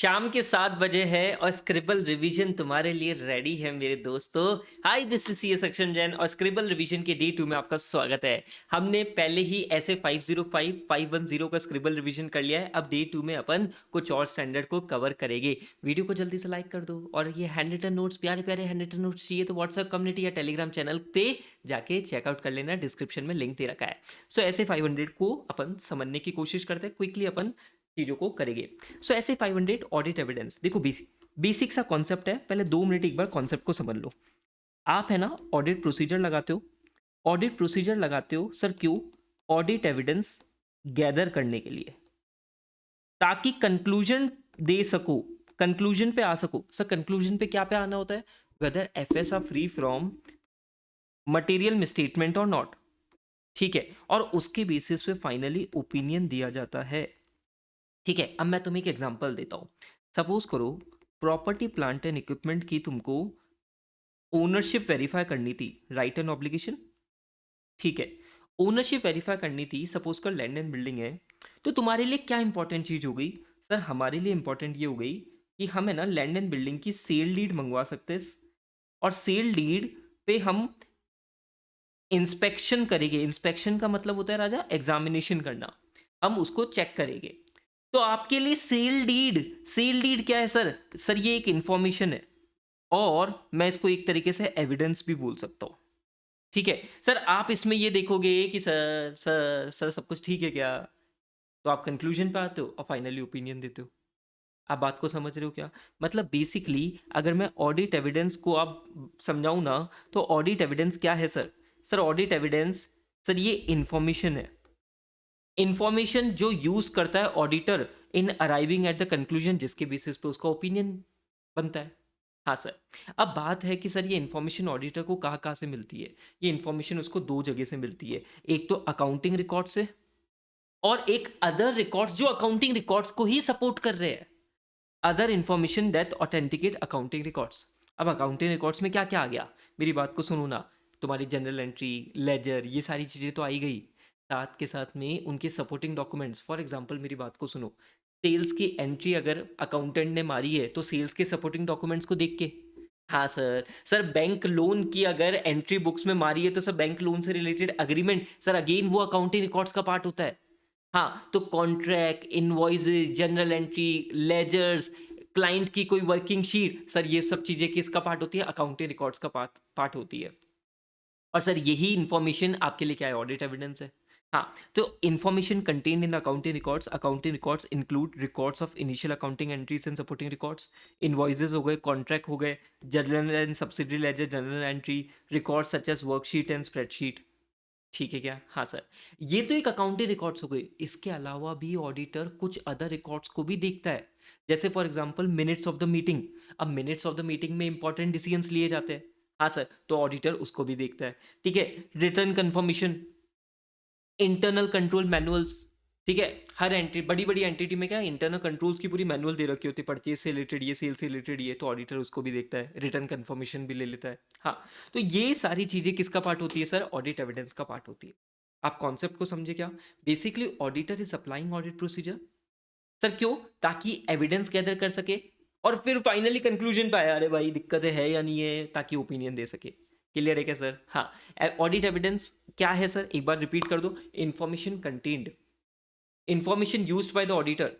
शाम के 7 बजे है और स्क्रिबल रिवीजन तुम्हारे लिए रेडी है मेरे दोस्तों। हाय दिस इज सी सक्षम जैन और स्क्रिबल रिवीजन के डे 2 में आपका स्वागत है। हमने पहले ही ऐसे 505 510 का स्क्रिबल रिवीजन कर लिया है। अब डे 2 में अपन कुछ और स्टैंडर्ड को कवर करेंगे। वीडियो को जल्दी से लाइक कर दो और ये हैंड रिटन नोट्स प्यारे प्यारे हैंड रिटन नोट्स चाहिए तो व्हाट्सएप कम्युनिटी या टेलीग्राम चैनल पे जाके चेकआउट कर लेना, डिस्क्रिप्शन में लिंक दे रखा है। सो ऐसे 500 को अपन समझने की कोशिश करते हैं, क्विकली अपन चीजों को करेंगे। सो ऐसे 500 ऑडिट एविडेंस, देखो बेसिक सा कॉन्सेप्ट है। पहले 2 मिनट एक बार कॉन्सेप्ट को समझ लो। आप है ना ऑडिट प्रोसीजर लगाते हो। ऑडिट प्रोसीजर लगाते हो सर क्यों? ऑडिट एविडेंस गैदर करने के लिए, ताकि कंक्लूजन दे सको, कंक्लूजन पे आ सको। सर कंक्लूजन पे क्या पे आना होता है? Whether FS are free from material misstatement और नॉट। ठीक है, और उसके बेसिस पे फाइनली ओपिनियन दिया जाता है। ठीक है, अब मैं तुम्हें एक एग्जांपल देता हूँ। सपोज करो प्रॉपर्टी प्लांट एंड इक्विपमेंट की तुमको ओनरशिप वेरीफाई करनी थी, राइट एंड ऑब्लिगेशन। ठीक है, ओनरशिप वेरीफाई करनी थी। सपोज कर लैंड एंड बिल्डिंग है, तो तुम्हारे लिए क्या इंपॉर्टेंट चीज हो गई? सर हमारे लिए इंपॉर्टेंट ये हो गई कि हम है ना लैंड एंड बिल्डिंग की सेल डीड मंगवा सकते हैं, और सेल डीड पे हम इंस्पेक्शन करेंगे। इंस्पेक्शन का मतलब होता है राजा एग्जामिनेशन करना, हम उसको चेक करेंगे। तो आपके लिए सेल डीड, सेल डीड क्या है सर? सर ये एक इंफॉर्मेशन है, और मैं इसको एक तरीके से एविडेंस भी बोल सकता हूँ। ठीक है सर, आप इसमें ये देखोगे कि सर सर सर सब कुछ ठीक है क्या, तो आप कंक्लूजन पे आते हो और फाइनली ओपिनियन देते हो। आप बात को समझ रहे हो क्या? मतलब बेसिकली अगर मैं ऑडिट एविडेंस को आप समझाऊं ना, तो ऑडिट एविडेंस क्या है sir? Sir audit evidence, sir ये इंफॉर्मेशन है। इंफॉर्मेशन जो यूज करता है auditor in arriving at the conclusion, जिसके बेसिस पे उसका ओपिनियन बनता है। हाँ सर, अब बात है कि सर ये इन्फॉर्मेशन ऑडिटर को कहाँ कहाँ से मिलती है? ये इन्फॉर्मेशन उसको 2 जगह से मिलती है। एक तो अकाउंटिंग रिकॉर्ड से, और एक अदर रिकॉर्ड्स जो अकाउंटिंग रिकॉर्ड्स को ही सपोर्ट कर रहे हैं। Other information that authenticate accounting records. अब अकाउंटिंग रिकॉर्ड्स में क्या क्या आ गया? मेरी बात को सुनो ना। तुम्हारी जनरल एंट्री, लेजर, ये सारी चीज़ें तो आई गई। साथ के साथ में उनके सपोर्टिंग डॉक्यूमेंट्स। फॉर एग्जांपल मेरी बात को सुनो, सेल्स की एंट्री अगर अकाउंटेंट ने मारी है तो सेल्स के सपोर्टिंग डॉक्यूमेंट्स को देख के। हाँ सर, सर बैंक लोन की अगर एंट्री बुक्स में मारी है तो सर बैंक लोन से रिलेटेड अग्रीमेंट, सर अगेन वो अकाउंटिंग रिकॉर्ड्स का पार्ट होता है। हाँ, तो contract, invoices, journal entry, ledgers, client की कोई वर्किंग शीट, सर ये सब चीजें किसका पार्ट होती है? अकाउंटिंग रिकॉर्ड्स का पार्ट पार्ट होती है। और सर यही इंफॉर्मेशन आपके लिए क्या है? ऑडिट एविडेंस है। हाँ, तो information contained in accounting records include records of initial accounting entries and supporting records. Invoices हो गए, कॉन्ट्रैक्ट हो गए, general and subsidiary ledger, journal entry, record such as worksheet and spreadsheet. ठीक है क्या? हाँ सर, ये तो एक अकाउंटिंग रिकॉर्ड्स हो गए। इसके अलावा भी ऑडिटर कुछ अदर रिकॉर्ड्स को भी देखता है। जैसे for example minutes of the meeting. अब मिनट्स ऑफ द मीटिंग में इंपॉर्टेंट डिसीजंस लिए जाते हैं। हाँ सर, तो ऑडिटर उसको भी देखता है। ठीक है, return confirmation, internal control manuals. ठीक है, हर एंट्री, बड़ी बड़ी एंटिटी में क्या है, इंटरनल कंट्रोल्स की पूरी मैनुअल दे रखी होती है, परचेज से रिलेटेड ये, सेल से रिलेटेड ये, तो ऑडिटर उसको भी देखता है, रिटर्न कंफर्मेशन भी ले लेता है। हाँ, तो ये सारी चीजें किसका पार्ट होती है सर? ऑडिट एविडेंस का पार्ट होती है। आप कॉन्सेप्ट को समझे क्या? Basically auditor is applying audit procedure. Sir क्यों? ताकि एविडेंस गैदर कर सके और फिर फाइनली कंक्लूजन पे आया, अरे भाई दिक्कत है या नहीं है, ताकि ओपिनियन दे सके। क्लियर है क्या सर? हाँ, ऑडिट एविडेंस क्या है सर? एक बार रिपीट कर दो। Information contained, information used by the auditor.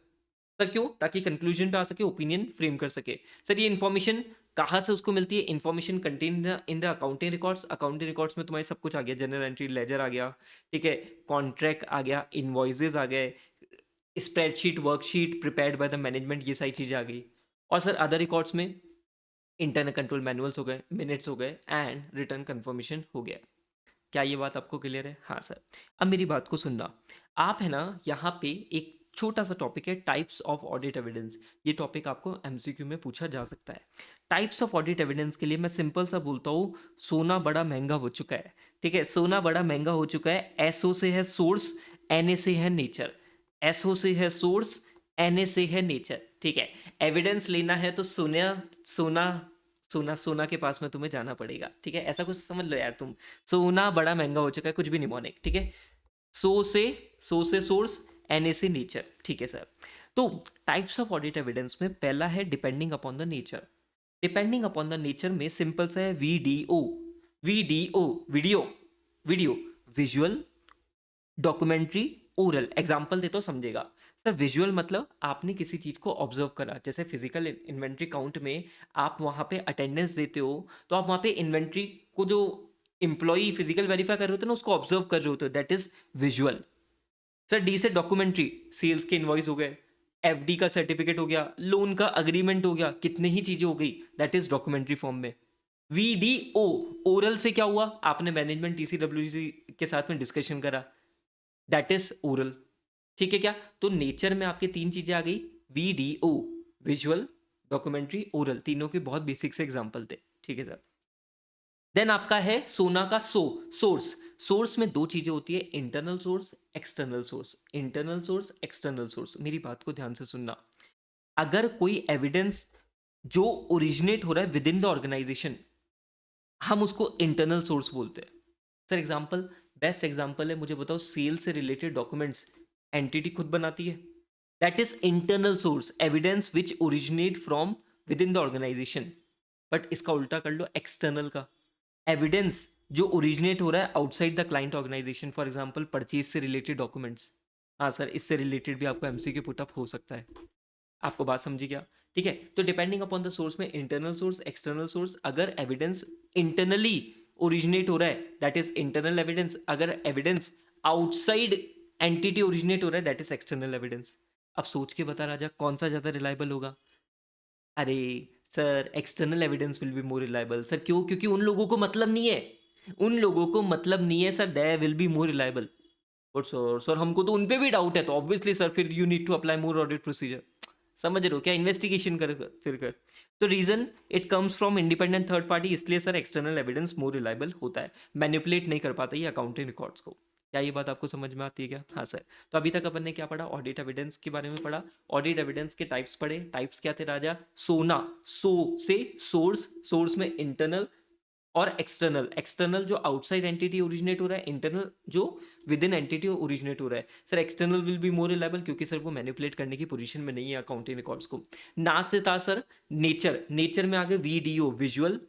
Sir क्यों? ताकि कंक्लूजन पे आ सके, ओपिनियन फ्रेम कर सके। सर ये इंफॉर्मेशन कहाँ से उसको मिलती है? Information contain in the accounting records. Accounting records में तुम्हारे सब कुछ आ गया, जनरल एंट्री, लेजर आ गया, ठीक है, कॉन्ट्रैक्ट आ गया, इनवॉइसेज आ गए, spreadsheet, worksheet prepared by the management, ये सारी चीज़ें आ गई। और सर अदर रिकॉर्ड्स में इंटरनल कंट्रोल मैनुअल्स हो गए, मिनट्स हो गए, एंड रिटर्न कंफर्मेशन हो गया। क्या ये बात आपको क्लियर है? हाँ सर। अब मेरी बात को सुनना। आप है ना यहाँ पे एक छोटा सा टॉपिक है, टाइप्स ऑफ ऑडिट एविडेंस। ये टॉपिक आपको एमसीक्यू में पूछा जा सकता है। टाइप्स ऑफ ऑडिट एविडेंस के लिए मैं सिंपल सा बोलता हूँ, सोना बड़ा महंगा हो चुका है। ठीक है, सोना बड़ा महंगा हो चुका है। एसओ से है सोर्स, एनए से है नेचर। एसओ से है सोर्स, एनए से है नेचर। ठीक है, एविडेंस लेना है तो सोना सोना सोना सोना के पास में तुम्हें जाना पड़ेगा। ठीक है, ऐसा कुछ समझ लो यार तुम। सोना बड़ा महंगा हो चुका है, कुछ भी निमोनिक। ठीक है, सो से सोर्स, एन ए से नेचर। ठीक है सर, तो टाइप्स ऑफ ऑडिट एविडेंस में पहला है depending upon the nature. Depending upon the nature में सिंपल सा है video. Video video, video, visual, documentary, oral. Example देता हूं समझेगा सर। विजुअल मतलब आपने किसी चीज को ऑब्जर्व करा, जैसे फिजिकल इन्वेंट्री काउंट में आप वहां पे अटेंडेंस देते हो, तो आप वहां पे इन्वेंट्री को जो इंप्लॉई फिजिकल वेरीफाई कर रहे होते हैं ना, उसको ऑब्जर्व कर रहे होते हो, that is visual. Sir D से डॉक्यूमेंट्री, सेल्स के इनवॉइस हो गए, एफडी का सर्टिफिकेट हो गया, लोन का अग्रीमेंट हो गया, कितनी ही चीजें हो गई, दैट इज डॉक्यूमेंट्री फॉर्म में। वीडीओ, ओरल से क्या हुआ, आपने मैनेजमेंट टीसीडब्ल्यूसी के साथ में डिस्कशन करा, दैट इज ओरल। ठीक है क्या? तो नेचर में आपके तीन चीजें आ गई, वीडीओ, विजुअल, डॉक्यूमेंट्री, ओरल, तीनों के बहुत बेसिक से एग्जांपल थे। ठीक है सर। देन आपका है सोना का सोर्स। सोर्स में दो चीजें होती है, internal source, external source. Internal source, external source, मेरी बात को ध्यान से सुनना। अगर कोई एविडेंस जो ओरिजिनेट हो रहा है विद इन द ऑर्गेनाइजेशन, हम उसको इंटरनल सोर्स बोलते हैं। सर एग्जांपल, बेस्ट एग्जांपल है, मुझे बताओ, सेल से रिलेटेड डॉक्यूमेंट्स एंटिटी खुद बनाती है, that is internal source, evidence which originate from within the organisation. But इसका उल्टा कर लो, एक्सटर्नल का एविडेंस जो ओरिजिनेट हो रहा है outside the client organisation, for example purchase से रिलेटेड डॉक्यूमेंट्स। हाँ सर, इससे रिलेटेड भी आपको एमसीक्यू पुटअप हो सकता है। आपको बात समझी क्या? ठीक है। तो डिपेंडिंग अपॉन द सोर्स में इंटरनल सोर्स, एक्सटर्नल सोर्स। अगर एविडेंस इंटरनली ओरिजिनेट हो रहा है दैट इज इंटरनल एविडेंस, अगर एविडेंस आउटसाइड एंटिटी ओरिजिनेट हो रहा है दैट इज एक्सटर्नल एविडेंस। अब सोच के बता राजा, कौन सा ज्यादा रिलायबल होगा? अरे sir, external evidence will be more reliable. Sir क्यों? क्योंकि उन लोगों को मतलब नहीं है, उन लोगों को मतलब नहीं है sir, they will be more reliable. But sir हमको तो उन पे भी डाउट है, तो ऑब्वियसली सर फिर you need to apply more audit procedure. समझ रहे हो क्या? इन्वेस्टिगेशन कर फिर कर। तो reason it comes from independent third party, इसलिए sir external evidence more reliable होता है, मैनिपुलेट नहीं कर पाता ये अकाउंटिंग रिकॉर्ड्स को। क्या ये बात आपको समझ में आती है क्या? हाँ सर। तो अभी तक अपन ने क्या पढ़ा? ऑडिट एविडेंस के बारे में पढ़ा। ऑडिट एविडेंस के टाइप्स पढ़े। टाइप्स क्या थे राजा? सोना, सो से सोर्स, सोर्स में इंटरनल और एक्सटर्नल। एक्सटर्नल जो आउटसाइड एंटिटी ओरिजिनेट हो रहा है, इंटरनल जो विद इन एंटिटी ओरिजिनेट हो रहा है। Sir external will be more reliable क्योंकि सर वो मैनिपुलेट करने की पोजीशन में नहीं है अकाउंटिंग रिकॉर्ड्स को। ना से था सर नेचर, नेचर में आगे वीडियो, विजुअल,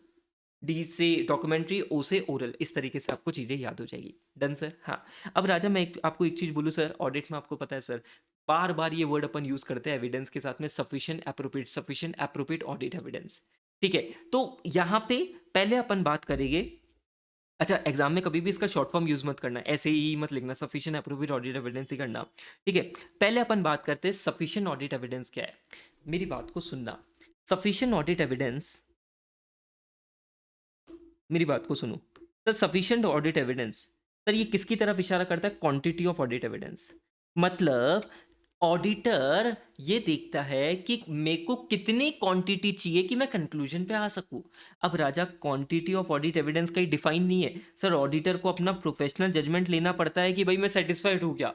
डी से डॉक्यूमेंट्री, ओ से ओरल। इस तरीके से आपको चीजें याद हो जाएगी। Done sir? हाँ। अब राजा मैं आपको एक चीज बोलूँ सर, ऑडिट में आपको पता है सर, बार बार ये वर्ड अपन यूज करते हैं एविडेंस के साथ में, sufficient appropriate, sufficient appropriate audit evidence. ठीक है। तो यहाँ पे पहले अपन बात करेंगे, अच्छा एग्जाम में कभी भी इसका शॉर्ट फॉर्म यूज मत करना, ऐसे ही मत लिखना, सफिशिएंट एप्रोप्रिएट ऑडिट एविडेंस ही करना। ठीक है। पहले अपन बात करते हैं सफिशिएंट ऑडिट एविडेंस क्या है। मेरी बात को सुनना। सफिशिएंट ऑडिट एविडेंस, मेरी बात को सुनो sir. Sufficient audit evidence sir ये किसकी तरफ इशारा करता है? Quantity of audit evidence. मतलब ऑडिटर ये देखता है कि मेरे को कितनी क्वांटिटी चाहिए कि मैं कंक्लूजन पे आ सकूं। अब राजा क्वांटिटी ऑफ ऑडिट एविडेंस कहीं डिफाइन नहीं है सर, ऑडिटर को अपना प्रोफेशनल जजमेंट लेना पड़ता है कि भाई मैं सेटिस्फाइड हूं क्या,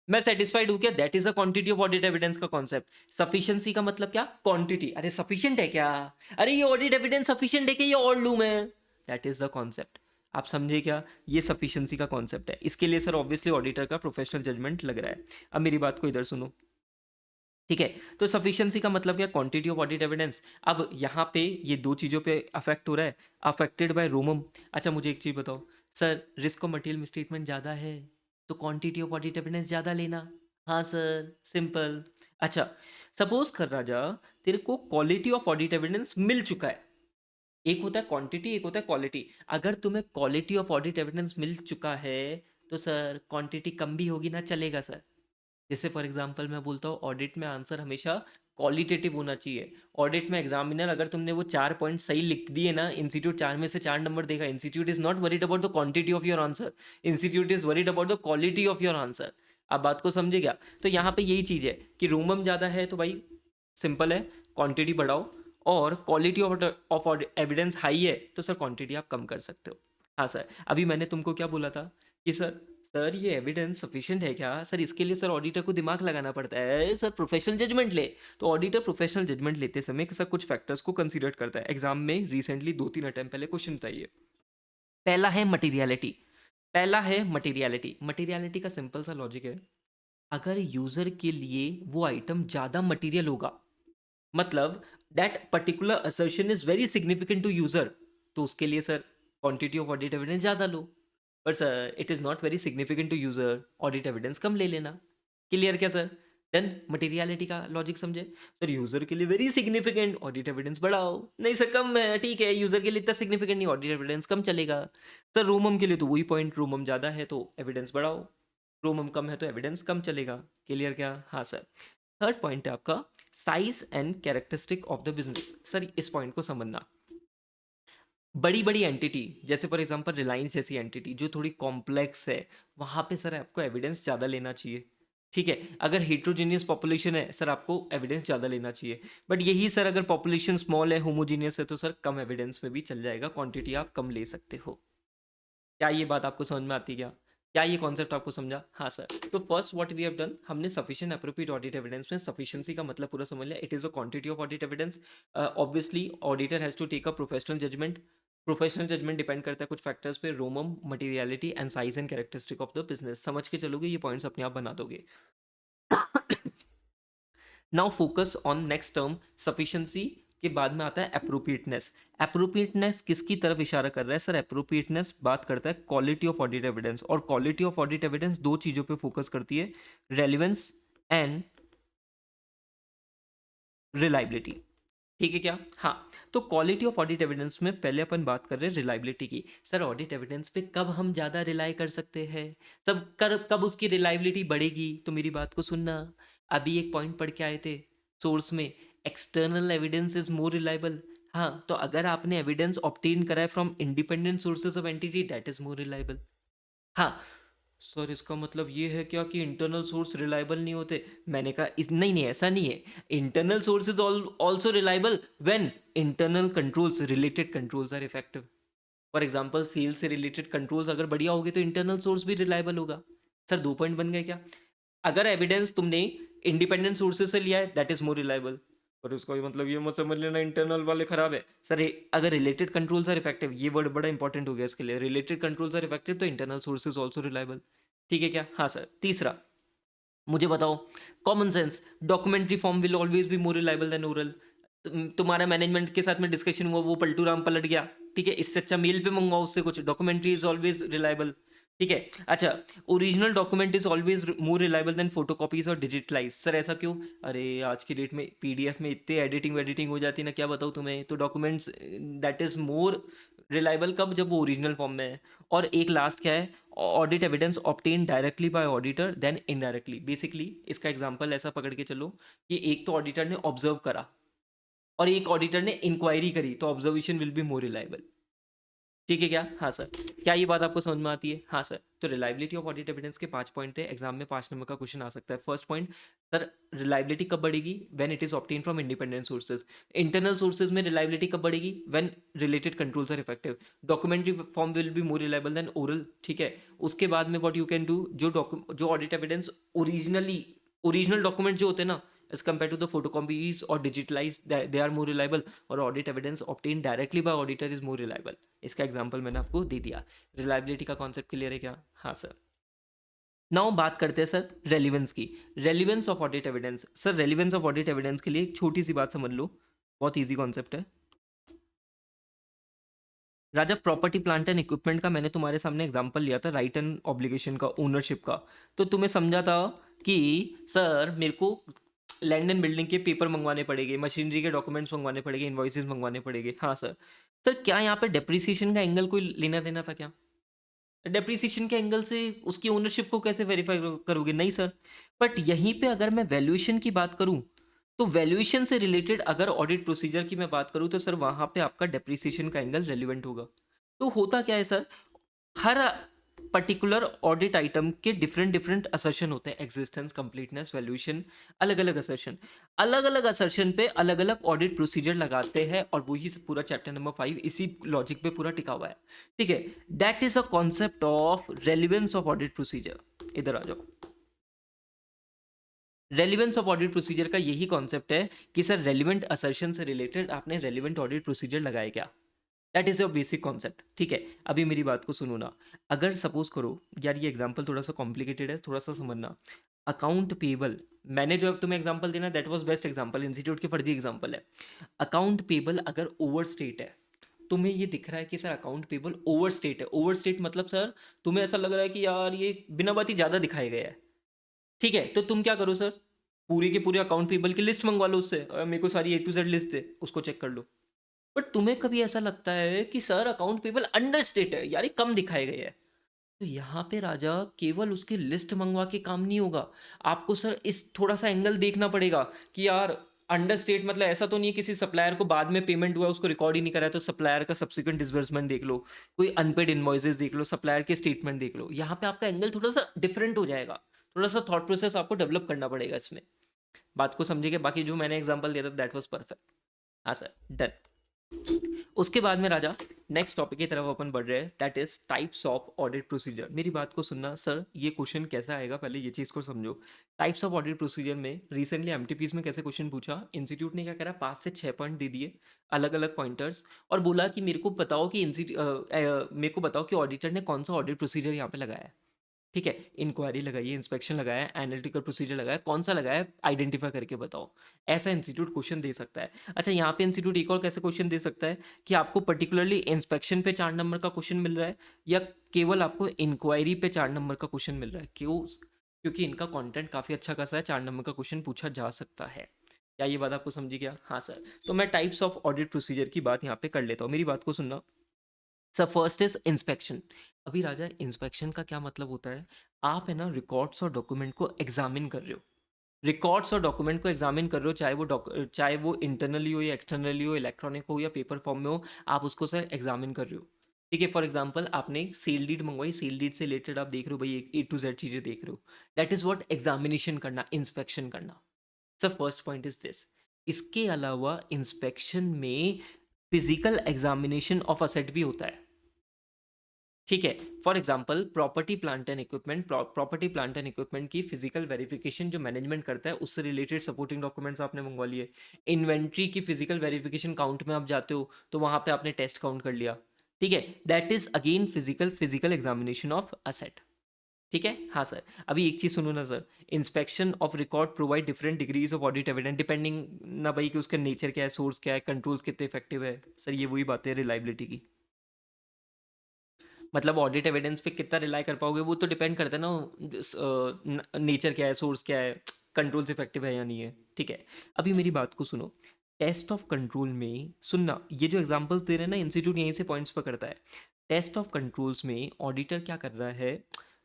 मैं सेटिस्फाइड हूं क्या, that is a quantity of audit evidence का कॉन्सेप्ट। सफिशिएंसी का मतलब क्या? क्वांटिटी। अरे सफिशिएंट है क्या? अरे ये ऑडिट एविडेंस सफिशिएंट है क्या, ये और लूं मैं? That is the concept. आप समझे क्या? ये सफिशिएंसी का कॉन्सेप्ट है। इसके लिए सर ऑब्वियसली ऑडिटर का प्रोफेशनल जजमेंट लग रहा है। अब मेरी बात को इधर सुनो। ठीक है। तो सफिशिएंसी का मतलब क्या? Quantity of audit evidence. अब यहाँ पे ये दो चीजों पे अफेक्ट हो रहा है, अफेक्टेड बाय रोमम। अच्छा मुझे एक चीज बताओ सर, रिस्क और मटेरियल मिसट्रीटमेंट ज्यादा है तो क्वांटिटी ऑफ ऑडिट एविडेंस ज्यादा लेना। हाँ सर, सिंपल। अच्छा सपोज कर राजा, तेरे को क्वालिटी ऑफ ऑडिट एविडेंस मिल चुका है। एक होता है क्वांटिटी, एक होता है क्वालिटी। अगर तुम्हें क्वालिटी ऑफ ऑडिट एविडेंस मिल चुका है तो सर क्वांटिटी कम भी होगी ना, चलेगा सर। जैसे फॉर एग्जांपल मैं बोलता हूँ, ऑडिट में आंसर हमेशा क्वालिटेटिव होना चाहिए। ऑडिट में एग्जामिनर अगर तुमने वो 4 पॉइंट सही लिख दिए ना, इंस्टीट्यूट 4 में से 4 नंबर देगा। Institute is not worried about the quantity of your answer, institute is worried about the quality of your answer. आप बात को समझे क्या? तो यहाँ पे यही चीज है कि रोमम ज्यादा है तो भाई सिंपल है, क्वांटिटी बढ़ाओ, और क्वालिटी ऑफ एविडेंस हाई है तो सर क्वांटिटी आप कम कर सकते हो। हाँ सर। अभी मैंने तुमको क्या बोला था कि सर ये एविडेंस सफिशिएंट है क्या? सर इसके लिए सर ऑडिटर को दिमाग लगाना पड़ता है सर, प्रोफेशनल जजमेंट ले। तो ऑडिटर प्रोफेशनल जजमेंट लेते समय सर कुछ फैक्टर्स को कंसीडर करता है। एग्जाम में रिसेंटली 2-3 अटेम्प्ट पहले क्वेश्चन चाहिए। पहला है मटीरियलिटी। पहला है मटीरियलिटी। मटीरियलिटी का सिंपल सा लॉजिक है, अगर यूजर के लिए वो आइटम ज्यादा मटेरियल होगा, मतलब that particular assertion is very significant to user, तो उसके लिए sir quantity of audit evidence ज़्यादा लो। पर sir it is not very significant to user, audit evidence कम ले लेना। क्लियर क्या सर? देन मटेरियलिटी का लॉजिक समझे। सर यूजर के लिए वेरी सिग्निफिकेंट, ऑडिट एविडेंस बढ़ाओ। नहीं सर कम है, ठीक है, यूजर के लिए इतना सिग्निफिकेंट नहीं, ऑडिट एविडेंस कम चलेगा। सर रोमम के लिए तो वही पॉइंट, रोमम ज़्यादा है तो एविडेंस बढ़ाओ, रोमम कम है तो एविडेंस कम चलेगा। क्लियर क्या? हाँ सर। थर्ड पॉइंट है आपका size and characteristic of the business. Sir इस पॉइंट को समझना, बड़ी बड़ी एंटिटी जैसे फॉर एग्जांपल रिलायंस जैसी एंटिटी जो थोड़ी कॉम्प्लेक्स है, वहाँ पे सर आपको एविडेंस ज़्यादा लेना चाहिए। ठीक है, अगर हेट्रोजीनियस पॉपुलेशन है सर आपको एविडेंस ज़्यादा लेना चाहिए। बट यही सर अगर पॉपुलेशन स्मॉल है, होमोजीनियस है, तो सर कम एविडेंस में भी चल जाएगा, क्वांटिटी आप कम ले सकते हो। क्या ये बात आपको समझ में आती? क्या ये कॉन्सेप्ट आपको समझा? हाँ सर। तो first what we have done, हमने सफिशिएंट एप्रोप्रिएट ऑडिट एविडेंस में सफिशिएंसी का मतलब पूरा समझ लिया। It is a quantity of audit evidence. Obviously auditor has to take a professional judgement. Professional judgement depend करता है कुछ फैक्टर्स पे, ROMM, materiality and size and characteristic of the business. समझ के चलोगे, ये पॉइंट्स अपने आप बना दोगे। Now focus on next term sufficiency के बाद में आता है अप्रोप्रिएटनेस। अप्रोप्रिएटनेस किसकी तरफ इशारा कर रहा है सर? अप्रोप्रिएटनेस बात करता है क्वालिटी ऑफ ऑडिट एविडेंस, और क्वालिटी ऑफ ऑडिट एविडेंस दो चीजों पे फोकस करती है, रेलिवेंस एंड रिलायबिलिटी। ठीक है क्या? हाँ। तो क्वालिटी ऑफ ऑडिट एविडेंस में पहले अपन बात कर रहे हैं रिलायबिलिटी की। सर ऑडिट एविडेंस पे कब हम ज़्यादा रिलाई कर सकते हैं, सब कब उसकी रिलायबिलिटी बढ़ेगी? तो मेरी बात को सुनना, अभी एक पॉइंट पढ़ के आए थे सोर्स में, external evidence is more reliable. हाँ, तो अगर आपने एविडेंस ऑब्टेन करा है from independent sources of entity, that is more reliable. हाँ सर, इसका मतलब ये है क्या कि इंटरनल सोर्स रिलायबल नहीं होते? मैंने कहा नहीं नहीं, ऐसा नहीं है। Internal source is also reliable when internal controls, related controls are effective. For example sales से रिलेटेड कंट्रोल्स अगर बढ़िया होगे तो इंटरनल सोर्स भी रिलायबल होगा। सर दो पॉइंट बन गए क्या? अगर एविडेंस तुमने इंडिपेंडेंट सोर्सेज से लिया है, दैट इज मोर रिलायबल। और उसका मतलब ये मत समझ लेना इंटरनल वाले खराब है। सर अगर रिलेटेड कंट्रोल्स आर इफेक्टिव, ये वर्ड बड़ा इंपॉर्टेंट हो गया इसके लिए, रिलेटेड कंट्रोल्स आर इफेक्टिव तो इंटरनल सोर्सेज ऑल्सो रिलायबल। ठीक है क्या? हाँ सर। तीसरा मुझे बताओ, common sense, documentary form will always be more reliable than oral. तुम्हारा मैनेजमेंट के साथ में डिस्कशन हुआ, वो पलटू राम पलट गया, ठीक है, इससे अच्छा मेल पे मंगवाओ उससे कुछ, डॉक्यूमेंट्री इज ऑलवेज रिलायबल। ठीक है। अच्छा, original document is always more reliable then photocopies और डिजिटलाइज। सर ऐसा क्यों? अरे आज की डेट में पीडीएफ में इतने एडिटिंग वेडिटिंग हो जाती है ना, क्या बताऊँ तुम्हें, तो documents that is more reliable कब? जब वो ओरिजिनल फॉर्म में है। और एक लास्ट क्या है, audit evidence obtain directly by auditor than indirectly. Basically इसका एग्जांपल ऐसा पकड़ के चलो कि एक तो ऑडिटर ने ऑब्जर्व करा और एक ऑडिटर ने इंक्वायरी करी, तो observation will be more reliable. ठीक है क्या? हाँ सर। क्या ये बात आपको समझ में आती है? हाँ सर। तो रिलायबिलिटी ऑफ ऑडिट एविडेंस के 5 पॉइंट थे, एग्जाम में 5 नंबर का क्वेश्चन आ सकता है। फर्स्ट पॉइंट सर, रिलायबिलिटी कब बढ़ेगी? When it is obtain from independent sources. Internal sources में रिलायबिलिटी कब बढ़ेगी? When related controls are effective. Documentary form will be more reliable than oral. ठीक है। उसके बाद में व्हाट यू कैन डू, जो ऑडिट एविडेंस ओरिजिनल डॉक्यूमेंट जो होते हैं ना, as compare to the photocopies और digitalise, they are more reliable. और audit evidence obtain directly by auditor is more reliable. इसका एग्जाम्पल मैंने आपको दे दिया। रिलायबिलिटी का कॉन्सेप्ट क्लियर है क्या? हाँ सर। नाउ बात करते हैं सर रेलिवेंस की। Relevance of audit evidence. Sir relevance of audit evidence के लिए एक छोटी सी बात समझ लो, बहुत इजी कॉन्सेप्ट है राजा। प्रॉपर्टी प्लांट एंड इक्विपमेंट का मैंने तुम्हारे सामने एग्जांपल लिया था, राइट एंड ऑब्लिगेशन का, ओनरशिप का। तो तुम्हें समझा था कि सर मेरे को लैंड एंड बिल्डिंग के पेपर मंगवाने पड़ेंगे, मशीनरी के डॉक्यूमेंट्स मंगवाने पड़ेंगे, इन्वॉइसेस मंगवाने पड़ेंगे। हाँ सर। सर क्या यहाँ पे डेप्रिसिएशन का एंगल कोई लेना देना था क्या? डेप्रिसिएशन के एंगल से उसकी ओनरशिप को कैसे वेरीफाई करोगे? नहीं सर। बट यहीं पे अगर मैं वैल्यूएशन की बात करूं, तो वैल्यूएशन से रिलेटेड अगर ऑडिट प्रोसीजर की मैं बात करूं, तो सर वहां पे आपका डेप्रिसिएशन का एंगल रेलिवेंट होगा। तो होता क्या है सर, हर पर्टिकुलर ऑडिट आइटम के डिफरेंट डिफरेंट असर्शन होते हैं, एग्जिस्टेंस, कंप्लीटनेस, वैल्यूएशन, अलग अलग असर्शन। अलग अलग असर्शन पे अलग अलग ऑडिट प्रोसीजर लगाते हैं, और वही पूरा चैप्टर नंबर 5 इसी लॉजिक पे पूरा टिका हुआ है। ठीक है। That is a concept of relevance of audit procedure. इधर आ जाओ। रेलिवेंस ऑफ ऑडिट प्रोसीजर का यही कॉन्सेप्ट है कि सर रेलिवेंट असर्शन से रिलेटेड आपने रेलिवेंट ऑडिट प्रोसीजर लगाया क्या। That is your basic concept. ठीक है। अभी मेरी बात को सुनो ना, अगर सपोज करो, यार ये एग्जांपल थोड़ा सा कॉम्प्लिकेटेड है, थोड़ा सा समझना। अकाउंट पेबल, मैंने जो अब तुम्हें एग्जांपल देना that was best example, institute की फर्जी एग्जांपल है। अकाउंट पेबल अगर ओवर स्टेट है, तुम्हें ये दिख रहा है कि sir account payable over state है, ओवर स्टेट मतलब सर तुम्हें ऐसा लग रहा है कि यार ये बिना बात ही ज़्यादा दिखाया गया है, ठीक है, तो तुम क्या करो सर, पूरे के पूरे अकाउंट पेबल की लिस्ट मंगवा लो उससे, मेरे को सारी A to Z लिस्ट दे, उसको चेक कर लो। बट तुम्हें कभी ऐसा लगता है कि sir account payable under state है, यार ये कम दिखाए गए है, तो यहाँ पे राजा केवल उसकी लिस्ट मंगवा के काम नहीं होगा, आपको सर इस थोड़ा सा एंगल देखना पड़ेगा कि यार अंडर स्टेट मतलब ऐसा तो नहीं है किसी सप्लायर को बाद में पेमेंट हुआ उसको रिकॉर्ड ही नहीं करा है, तो सप्लायर का सब्सिक्वेंट डिसबर्समेंट देख लो, कोई अनपेड इनवॉइसेस देख लो, सप्लायर के स्टेटमेंट देख लो, यहाँ पे आपका एंगल थोड़ा सा डिफरेंट हो जाएगा, थोड़ा सा थॉट प्रोसेस आपको डेवलप करना पड़ेगा इसमें, बात को समझिए। बाकी जो मैंने एग्जांपल दिया था दैट वाज परफेक्ट। हाँ सर, डन। उसके बाद में राजा नेक्स्ट टॉपिक की तरफ अपन बढ़ रहे हैं, that is types of audit procedure. मेरी बात को सुनना सर, ये क्वेश्चन कैसा आएगा पहले ये चीज़ को समझो। टाइप्स ऑफ ऑडिट प्रोसीजर में रिसेंटली एमटीपीज में कैसे क्वेश्चन पूछा, इंस्टीट्यूट ने क्या करा, 5 से 6 पॉइंट दे दिए, अलग अलग पॉइंटर्स, और बोला कि मेरे को बताओ कि मेरे को बताओ कि ऑडिटर ने कौन सा ऑडिट प्रोसीजर यहाँ पे लगाया है, ठीक है, इंक्वायरी लगाई है, इंस्पेक्शन लगाया है, एनालिटिकल प्रोसीजर लगाया है, कौन सा लगाया है आइडेंटिफाई करके बताओ, ऐसा इंस्टीट्यूट क्वेश्चन दे सकता है। अच्छा, यहाँ पे इंस्टीट्यूट एक और कैसे क्वेश्चन दे सकता है कि आपको पर्टिकुलरली इंस्पेक्शन पे 4 नंबर का क्वेश्चन मिल रहा है, या केवल आपको इंक्वायरी पे 4 नंबर का क्वेश्चन मिल रहा है, क्यों, क्योंकि इनका कंटेंट काफ़ी अच्छा खासा है, 4 नंबर का क्वेश्चन पूछा जा सकता है। क्या ये बात आपको समझी गया? हाँ सर, तो मैं टाइप्स ऑफ ऑडिट प्रोसीजर की बात यहाँ पे कर लेता हूँ, मेरी बात को सुनना। Sir first is inspection. अभी राजा इंस्पेक्शन का क्या मतलब होता है, आप है ना रिकॉर्ड्स और डॉक्यूमेंट को एग्जामिन कर रहे हो, रिकॉर्ड्स और डॉक्यूमेंट को एग्जामिन कर रहे हो, चाहे वो इंटरनली हो या एक्सटर्नली हो, इलेक्ट्रॉनिक हो या पेपर फॉर्म में हो, आप उसको सर एग्जामिन कर रहे हो, ठीक है। फॉर एग्जाम्पल आपने सेल डीड मंगवाई, सेल डीड से रिलेटेड आप देख रहे हो भाई, A to Z चीज़ें देख रहे हो, दैट इज व्हाट एग्जामिनेशन करना, इंस्पेक्शन करना। Sir first point is this. इसके अलावा इंस्पेक्शन में फिजिकल एग्जामिनेशन ऑफ असेट भी होता है, ठीक है। For example property plant and equipment, property plant and equipment की फिजिकल वेरिफिकेशन जो मैनेजमेंट करता है, उससे रिलेटेड सपोर्टिंग डॉक्यूमेंट्स आपने मंगवा लिए। इन्वेंट्री की फिजिकल वेरिफिकेशन, काउंट में आप जाते हो तो वहां पे आपने टेस्ट काउंट कर लिया, ठीक है, that is again physical examination of asset, ठीक है। हाँ सर, अभी एक चीज सुनो ना sir, inspection of record provide different degrees of audit evidence depending ना भाई कि उसका नेचर क्या है, सोर्स क्या है, कंट्रोल्स कितने इफेक्टिव है, सर ये वही बात है रिलायबिलिटी की, मतलब ऑडिट एविडेंस पे कितना रिलाई कर पाओगे वो तो डिपेंड करता है ना, नेचर क्या है, सोर्स क्या है, कंट्रोल्स इफेक्टिव है या नहीं है, ठीक है। अभी मेरी बात को सुनो, टेस्ट ऑफ कंट्रोल में सुनना, ये जो एग्जांपल्स दे रहे हैं ना इंस्टीट्यूट, यहीं से पॉइंट्स पकड़ता है। टेस्ट ऑफ कंट्रोल्स में ऑडिटर क्या कर रहा है,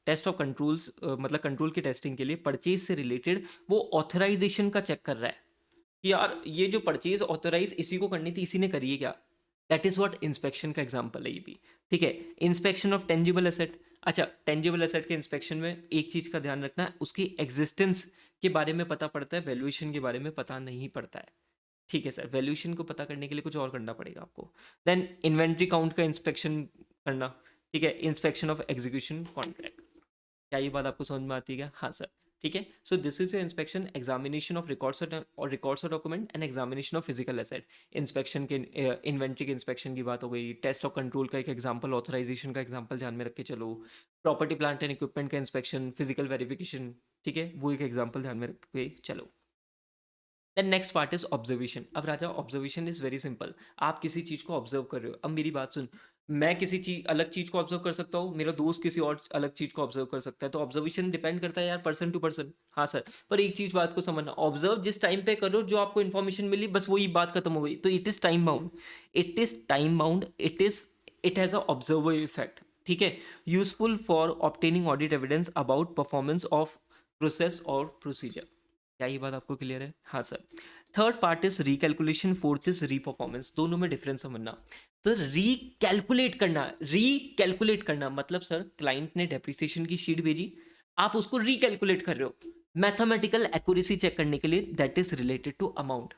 टेस्ट ऑफ कंट्रोल्स मतलब कंट्रोल की टेस्टिंग के लिए परचेज से रिलेटेड वो ऑथराइजेशन का चेक कर रहा है कि यार ये जो परचेज ऑथराइज इसी को करनी थी, इसी ने करी है क्या, दैट इज व्हाट इंस्पेक्शन का एग्जांपल है ये भी, ठीक है। इंस्पेक्शन ऑफ टेंजिबल एसेट, अच्छा टेंजिबल एसेट के इंस्पेक्शन में एक चीज का ध्यान रखना है, उसकी एग्जिस्टेंस के बारे में पता पड़ता है, वैल्यूएशन के बारे में पता नहीं पड़ता है, ठीक है सर। वैल्यूएशन को पता करने के लिए कुछ और करना पड़ेगा आपको। देन इन्वेंट्री काउंट का इंस्पेक्शन करना, ठीक है, इंस्पेक्शन ऑफ एग्जीक्यूशन कॉन्ट्रैक्ट। क्या ये बात आपको समझ में आती है क्या? हाँ सर, ठीक है। So this is your inspection, examination of records और document and examination of physical asset. Inspection के इन्वेंट्री के इंस्पेक्शन की बात हो गई, टेस्ट ऑफ कंट्रोल का एक एग्जांपल, ऑथराइजेशन का एग्जांपल ध्यान में रख के चलो, प्रॉपर्टी प्लांट एंड इक्विपमेंट का इंस्पेक्शन, फिजिकल वेरिफिकेशन, ठीक है, वो एक एग्जांपल ध्यान में रख के चलो। Then next part is observation. अब राजा ऑब्जर्वेशन इज वेरी सिंपल, आप किसी चीज को ऑब्जर्व कर रहे हो, अब मेरी बात सुन, मैं किसी चीज अलग चीज को ऑब्जर्व कर सकता हूँ, मेरा दोस्त किसी और अलग चीज को ऑब्जर्व कर सकता है, तो ऑब्जर्वेशन डिपेंड करता है यार पर्सन टू पर्सन। हाँ सर, पर एक चीज बात को समझना, ऑब्जर्व जिस टाइम पे करो जो आपको इन्फॉर्मेशन मिली बस वही बात खत्म हो गई, तो it is time bound, it is time bound, it has a observer effect, ठीक है, useful for obtaining audit evidence about performance of process और प्रोसीजर। क्या ये बात आपको क्लियर है? हाँ sir. Third part is recalculation, fourth is reperformance. दोनों में डिफरेंस समझना सर। रिकैलकुलेट करना मतलब सर क्लाइंट ने डेप्रिसिएशन की शीट भेजी, आप उसको रिकैलकुलेट कर रहे हो मैथमेटिकल एक्यूरेसी चेक करने के लिए, that is related to amount,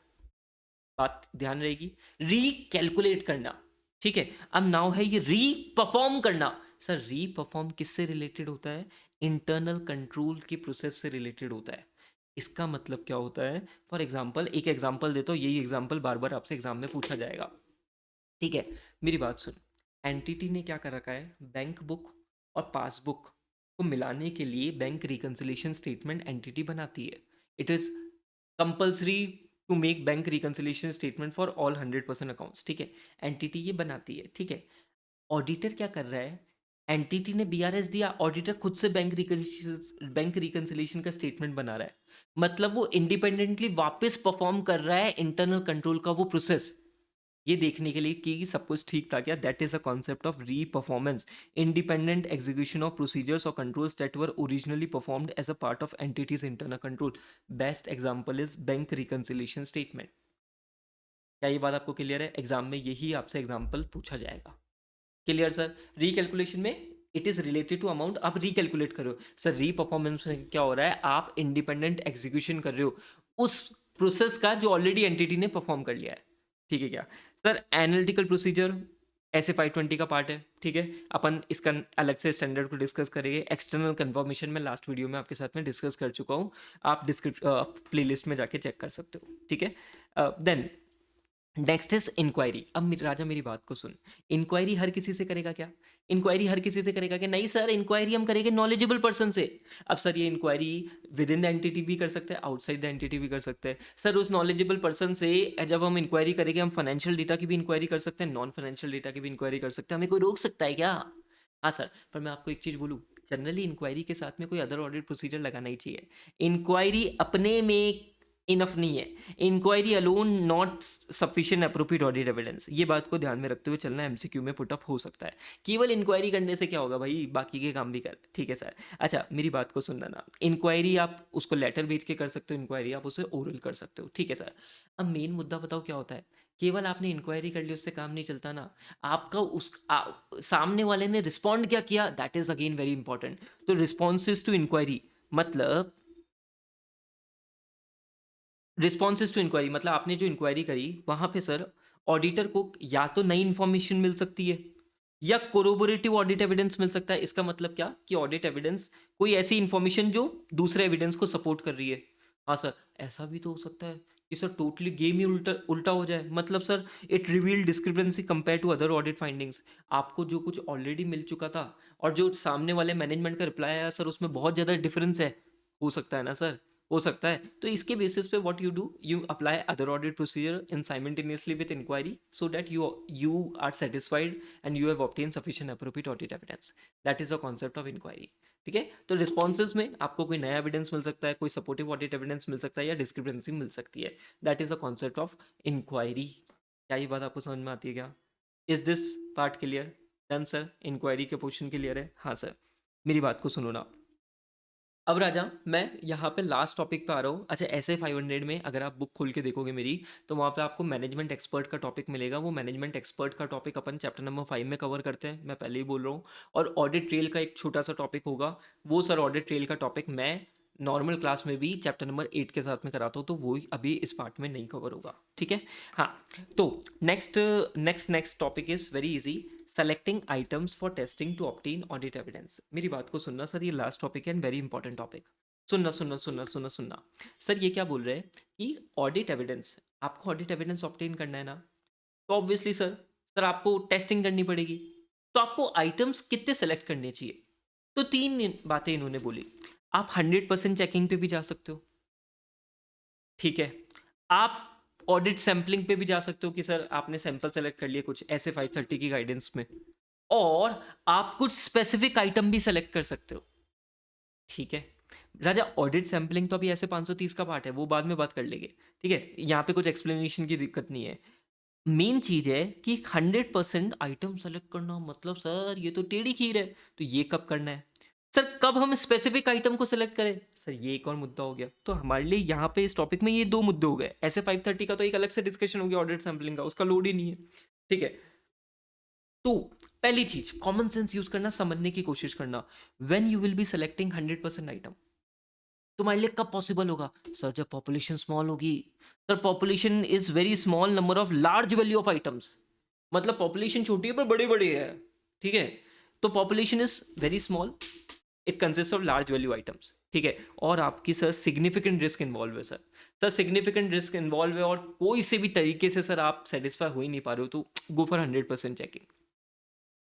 बात ध्यान रहेगी, रिकैलकुलेट करना, ठीक है। अब नाउ है ये रीपरफॉर्म करना, सर रीपरफॉर्म किससे रिलेटेड होता है, इंटरनल कंट्रोल की प्रोसेस से रिलेटेड होता है। इसका मतलब क्या होता है, फॉर एग्जाम्पल एक एग्जाम्पल देता हूँ, यही एग्जाम्पल बार बार आपसे एग्जाम में पूछा जाएगा, ठीक है। मेरी बात सुन, एंटिटी ने क्या कर रखा है, बैंक बुक और पासबुक को मिलाने के लिए बैंक रिकंसिलिएशन स्टेटमेंट एंटिटी बनाती है। It is compulsory to make bank reconciliation statement for all 100% accounts, ठीक है। एंटिटी ये बनाती है, ठीक है। ऑडिटर क्या कर रहा है, एंटिटी ने बीआरएस दिया, ऑडिटर खुद से बैंक रिकंसिलिएशन का स्टेटमेंट बना रहा है। मतलब वो इंडिपेंडेंटली वापस परफॉर्म कर रहा है इंटरनल कंट्रोल का वो प्रोसेस, ये देखने के लिए कि सब कुछ ठीक था क्या। That is a concept of re performance, independent execution of procedures और controls that were originally performed as a part of entities internal control. Best example is bank reconciliation statement. क्या ये बात आपको क्लियर है? एग्जाम में यही आपसे example पूछा जाएगा। Clear sir? रिकैलकुलेशन में it is related to amount, आप रिकैलकुलेट करो। सर री परफॉर्मेंस में क्या हो रहा है, आप इंडिपेंडेंट एग्जीक्यूशन कर रहे हो उस प्रोसेस का जो ऑलरेडी एंटिटी ने परफॉर्म कर लिया है, ठीक है क्या। सर एनालिटिकल प्रोसीजर ऐसे 520 का पार्ट है, ठीक है। अपन इसका अलग से स्टैंडर्ड को डिस्कस करेंगे। एक्सटर्नल कन्फर्मेशन में लास्ट वीडियो में आपके साथ में डिस्कस कर चुका हूँ, आप प्लेलिस्ट में जाके चेक कर सकते हो, ठीक है। Then next is inquiry. अब राजा मेरी बात को सुन, इंक्वायरी हर किसी से करेगा क्या? इंक्वायरी हर किसी से करेगा क्या? नहीं सर, इंक्वायरी हम करेंगे नॉलेजेबल पर्सन से। अब सर ये inquiry within the entity भी कर सकते हैं, आउटसाइड द एंटिटी भी कर सकते हैं। सर उस नॉलेजेबल पर्सन से जब हम इंक्वायरी करेंगे, हम फाइनेंशियल डेटा की भी इंक्वायरी कर सकते हैं, नॉन फाइनेंशियल डेटा की भी इंक्वायरी कर सकते हैं, हमें कोई रोक सकता है क्या? हाँ सर, पर मैं आपको एक चीज़ बोलूँ, जनरली इंक्वायरी के साथ में कोई अदर ऑडिट प्रोसीजर लगाना ही चाहिए। इंक्वायरी अपने में इनफ नहीं है, inquiry alone not sufficient appropriate audit evidence. ये बात को ध्यान में रखते हुए चलना, एमसीक्यू में पुटअप हो सकता है। केवल इंक्वायरी करने से क्या होगा भाई, बाकी के काम भी कर, ठीक है सर। अच्छा मेरी बात को सुनना ना, इंक्वायरी आप उसको लेटर भेज के कर सकते हो, इंक्वायरी आप उसे ओरल कर सकते हो, ठीक है सर। अब मेन मुद्दा बताओ क्या होता है, केवल आपने इंक्वायरी कर ली उससे काम नहीं चलता ना, आपका सामने वाले ने रिस्पॉन्ड क्या किया, that is again very important. तो रिस्पॉन्सेज टू इंक्वायरी मतलब, रिस्पॉन्सेज टू इंक्वायरी मतलब आपने जो इंक्वायरी करी वहां पे सर ऑडिटर को या तो नई इंफॉर्मेशन मिल सकती है या कोरोबोरेटिव ऑडिट एविडेंस मिल सकता है। इसका मतलब क्या कि ऑडिट एविडेंस कोई ऐसी इंफॉर्मेशन जो दूसरे एविडेंस को सपोर्ट कर रही है। हाँ सर, ऐसा भी तो हो सकता है कि सर टोटली गेम ही उल्टा उल्टा हो जाए। मतलब sir it reveal discrepancy compare to other audit findings. आपको जो कुछ ऑलरेडी मिल चुका था और जो सामने वाले मैनेजमेंट का रिप्लाई आया सर, उसमें बहुत ज़्यादा डिफरेंस है। हो सकता है ना सर, हो सकता है। तो इसके बेसिस पे what you do, you apply other audit procedure in simultaneously with inquiry so that you are satisfied and you have obtained sufficient appropriate audit evidence. That is the concept of inquiry. ठीक है, तो responses में आपको कोई नया evidence मिल सकता है, कोई सपोर्टिव ऑडिट एविडेंस मिल सकता है या डिस्क्रिपेंसी मिल सकती है। That is the concept of inquiry. क्या ये बात आपको समझ में आती है क्या? Is this part clear? Done sir, inquiry के पोर्शन क्लियर है? हाँ सर, मेरी बात को सुनो ना। अब राजा मैं यहाँ पे लास्ट टॉपिक पे आ रहा हूँ। अच्छा ऐसे 500 में अगर आप बुक खोल के देखोगे मेरी, तो वहाँ पे आपको मैनेजमेंट एक्सपर्ट का टॉपिक मिलेगा। वो मैनेजमेंट एक्सपर्ट का टॉपिक अपन चैप्टर नंबर 5 में कवर करते हैं, मैं पहले ही बोल रहा हूँ। और ऑडिट ट्रेल का एक छोटा सा टॉपिक होगा, वो सर ऑडिट ट्रेल का टॉपिक मैं नॉर्मल क्लास में भी चैप्टर नंबर 8 के साथ में कराता हूँ, तो वो अभी इस पार्ट में नहीं कवर होगा, ठीक है। हाँ, तो next next topic is very easy, selecting items for testing to obtain audit evidence. मेरी बात को सुनना सर, ये लास्ट टॉपिक है एंड वेरी इंपॉर्टेंट टॉपिक। सुनना सुनना सुनना सुनना सुनना सर, ये क्या बोल रहे हैं कि ऑडिट एविडेंस, आपको ऑडिट एविडेंस ऑब्टेन करना है ना, तो ऑब्वियसली सर आपको टेस्टिंग करनी पड़ेगी। तो आपको आइटम्स कितने सेलेक्ट करने चाहिए? तो तीन बातें इन्होंने बोली। आप 100% चेकिंग पे भी जा सकते हो, ठीक है। आप ऑडिट सैम्पलिंग पे भी जा सकते हो कि सर आपने सैंपल सेलेक्ट कर लिए कुछ ऐसे 530 की गाइडेंस में, और आप कुछ स्पेसिफिक आइटम भी सेलेक्ट कर सकते हो, ठीक है। राजा ऑडिट सैम्पलिंग तो अभी ऐसे 530 का पार्ट है, वो बाद में बात कर लेंगे, ठीक है। यहाँ पे कुछ एक्सप्लेनेशन की दिक्कत नहीं है। मेन चीज है कि 100% आइटम सेलेक्ट करना मतलब सर ये तो टेढ़ी खीर है। तो ये कब करना है सर, कब हम स्पेसिफिक आइटम को सेलेक्ट करें सर, ये एक और मुद्दा हो गया। तो हमारे लिए यहाँ पे इस टॉपिक में ये दो मुद्दे हो गए। ऐसे 530 का तो एक अलग से डिस्कशन हो गया, ऑडिट सैम्पलिंग का उसका लोड ही नहीं है, ठीक है। तो पहली चीज कॉमन सेंस यूज करना, समझने की कोशिश करना। When you will be selecting 100% item, तुम्हारे लिए कब पॉसिबल होगा सर, जब पॉपुलेशन स्मॉल होगी। Sir population is very small number of large value of items, मतलब पॉपुलेशन छोटी है पर बड़े बड़े है, ठीक है। तो population is very small, it consist of large value items, ठीक है। और आपकी सर सिग्निफिकेंट रिस्क इन्वॉल्व है सर सिग्निफिकेंट रिस्क इन्वॉल्व है, और कोई से भी तरीके से सर आप सेटिस्फाई हो ही नहीं पा रहे हो, तो गो फॉर 100% चेकिंग,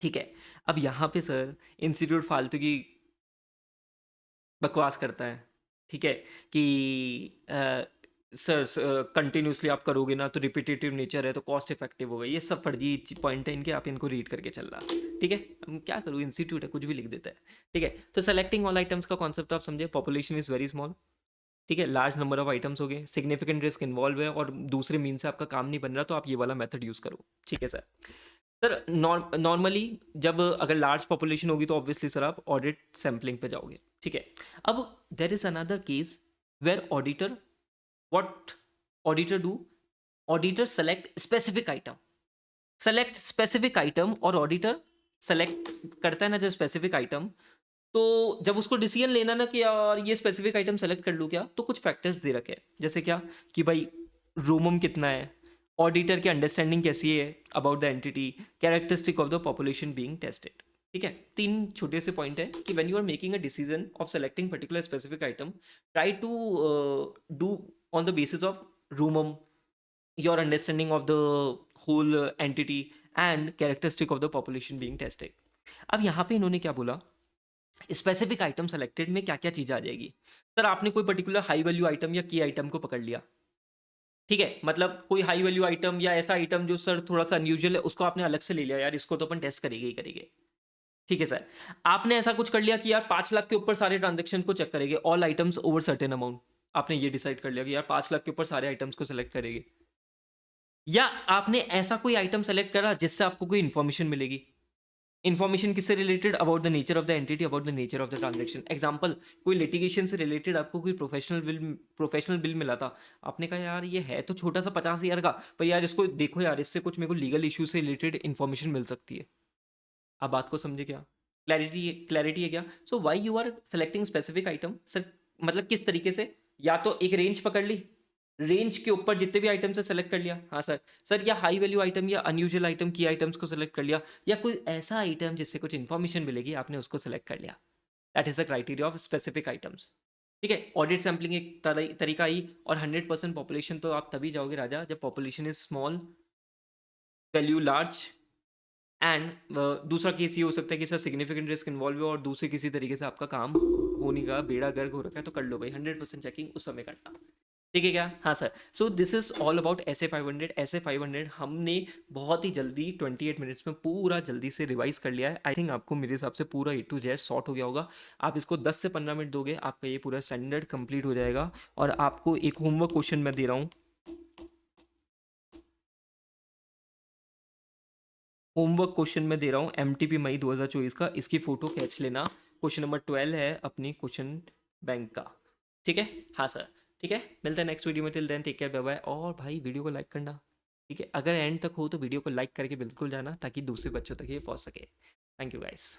ठीक है। अब यहाँ पे सर इंस्टीट्यूट फालतू की बकवास करता है, ठीक है, कि सर कंटिन्यूसली आप करोगे ना तो रिपीटेटिव नेचर है तो कॉस्ट इफेक्टिव होगा, ये सब फर्जी पॉइंट है इनके, आप इनको रीड करके चलना, ठीक है। हम क्या करूँ, इंस्टीट्यूट है, कुछ भी लिख देता है, ठीक है। तो सेलेक्टिंग ऑल आइटम्स का कॉन्सेप्ट आप समझे, पॉपुलेशन इज वेरी स्मॉल, ठीक है, लार्ज नंबर ऑफ आइटम्स हो गए, सिग्निफिकेंट रिस्क इन्वॉल्व है और दूसरे मीन से आपका काम नहीं बन रहा, तो आप ये वाला मेथड यूज़ करो, ठीक है सर। सर नॉर्मली जब अगर लार्ज पॉपुलेशन होगी तो ऑब्वियसली सर आप ऑडिट सैम्पलिंग पे जाओगे, ठीक है। अब there is another case where auditor, what auditor do, auditor select specific item, select specific item, और ऑडिटर सेलेक्ट करता है ना जो स्पेसिफिक आइटम, तो जब उसको डिसीजन लेना ना कि यार ये स्पेसिफिक आइटम सेलेक्ट कर लूँ क्या, तो कुछ फैक्टर्स दे रखे हैं, जैसे क्या कि भाई रूमम कितना है, ऑडिटर की अंडरस्टैंडिंग कैसी है about the entity, characteristic of the population being tested, ठीक है। तीन छोटे से पॉइंट है कि when you are making a decision of selecting particular specific item, try to do on the basis of रूमम, your understanding of the whole entity and characteristic of the population being tested। अब यहाँ पे इन्होंने क्या बोला, specific item selected में क्या क्या चीज़ आ जाएगी। सर आपने कोई पर्टिकुलर हाई वैल्यू आइटम या की आइटम को पकड़ लिया, ठीक है, मतलब कोई हाई वैल्यू आइटम या ऐसा आइटम जो सर थोड़ा सा अनयूजुअल है, उसको आपने अलग से ले लिया, यार इसको तो अपन टेस्ट करेंगे ही करेंगे, ठीक है सर। आपने ऐसा कुछ कर लिया कि यार 5 लाख के ऊपर सारे ट्रांजेक्शन को चेक करेंगे, all items over certain amount, आपने ये डिसाइड कर लिया कि यार 5 लाख के ऊपर सारे आइटम्स को सेलेक्ट करेंगे, या आपने ऐसा कोई आइटम सेलेक्ट करा जिससे आपको कोई इन्फॉर्मेशन मिलेगी, इन्फॉर्मेशन किससे related, about the nature of the entity, about the nature of the transaction. Example, कोई लिटिगेशन से रिलेटेड आपको कोई प्रोफेशनल बिल मिला था, आपने कहा यार ये है तो छोटा सा 50,000 का, पर यार इसको देखो यार, इससे कुछ मेरे को लीगल इशू से रिलेटेड इन्फॉर्मेशन मिल सकती है। आप बात को समझे क्या, क्लैरिटी है क्या। So why you are selecting specific item, sir मतलब किस तरीके से, या तो एक रेंज पकड़ ली, रेंज के ऊपर जितने भी आइटम से सेलेक्ट कर लिया, हाँ सर, सर या हाई वैल्यू आइटम या अनयूजुअल आइटम की आइटम्स को सेलेक्ट कर लिया, या कोई ऐसा आइटम जिससे कुछ इन्फॉर्मेशन मिलेगी आपने उसको सेलेक्ट कर लिया, that is the criteria of specific items, ठीक है। ऑडिट सैम्पलिंग एक तरीका ही, और 100% पॉपुलेशन तो आप तभी जाओगे राजा जब population is small, value large, and दूसरा केस ये हो सकता है कि सर सिग्निफिकेंट रिस्क इन्वॉल्व है और दूसरे किसी तरीके से आपका काम होने का बेड़ा गर्क हो रखा है, तो कर लो भाई, 100% चेकिंग उस समय करना, ठीक है क्या। हाँ sir, so this is all about SA 500। SA 500 हमने बहुत ही जल्दी 28 मिनट्स में पूरा जल्दी से रिवाइज कर लिया है। आई थिंक आपको मेरे हिसाब से पूरा A to Z सॉर्ट हो गया होगा। आप इसको 10 से 15 मिनट दोगे, आपका ये पूरा स्टैंडर्ड कंप्लीट हो जाएगा। और आपको एक होमवर्क क्वेश्चन मैं दे रहा हूँ, होमवर्क क्वेश्चन मैं दे रहा हूँ MTP मई 2024 का, इसकी फोटो खींच लेना। क्वेश्चन नंबर 12 है अपनी क्वेश्चन बैंक का, ठीक है। हाँ सर, ठीक है, मिलते हैं नेक्स्ट वीडियो में, till then take care, bye bye. और भाई वीडियो को लाइक करना, ठीक है, अगर एंड तक हो तो वीडियो को लाइक करके बिल्कुल जाना ताकि दूसरे बच्चों तक ये पहुंच सके। Thank you guys.